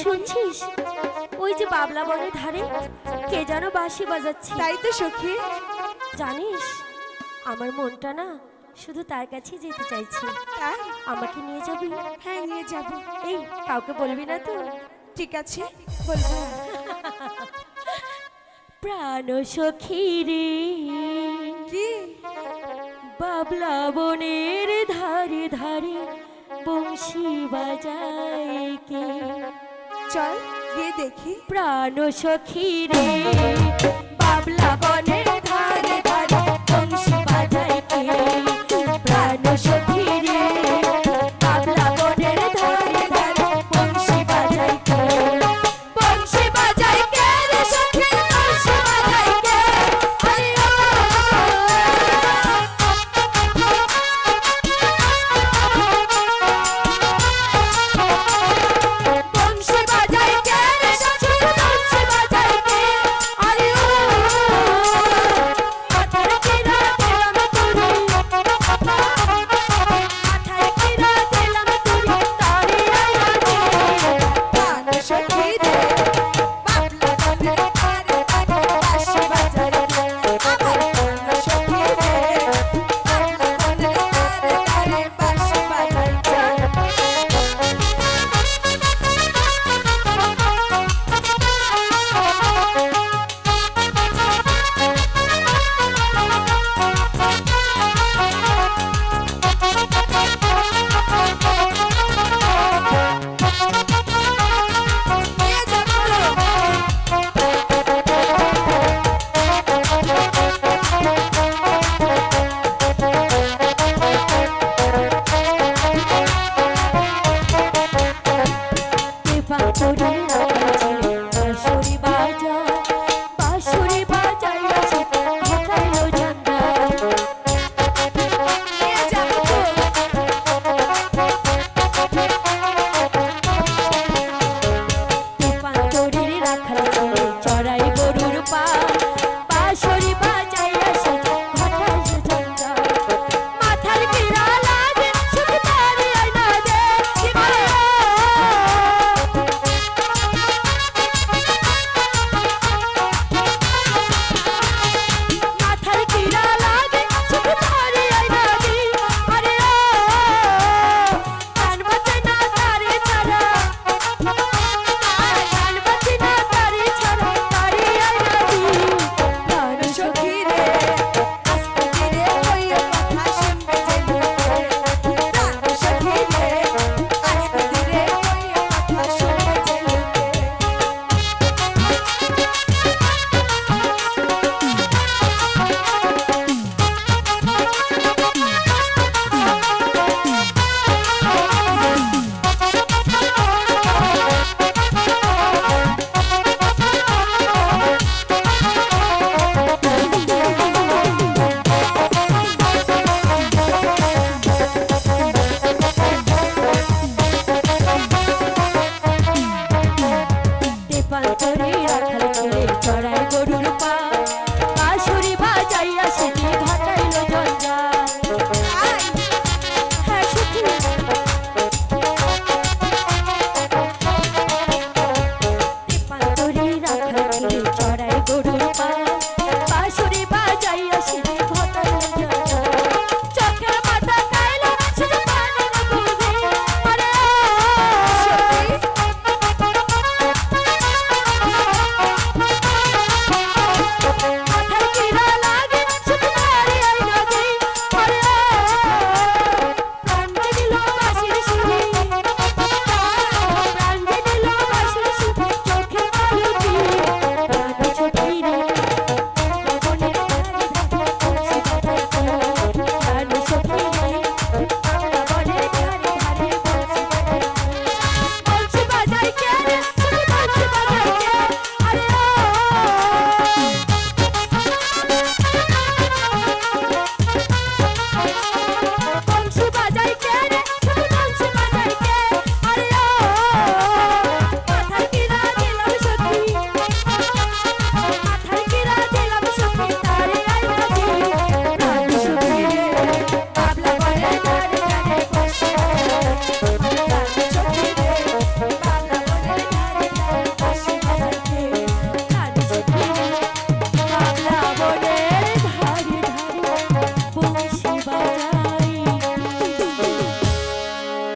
শুনছিস ওই যে বাবলা বনের ধারে কে যেন বাঁশি বাজাচ্ছে। তাই তো সখী। জানিস আমার মনটা না শুধু তার কাছেই যেতে চাইছে। তাই? আমাকে নিয়ে যাবি? হ্যাঁ নিয়ে যাব। এই কাউকে বলবি না তো? ঠিক আছে বলবো না। প্রাণ সখী রে কি? বাবলা বনের ধারে ধারে বংশী বাজায় কে? চল গিয়ে দেখি। প্রাণ সখী রে বাবলা বনের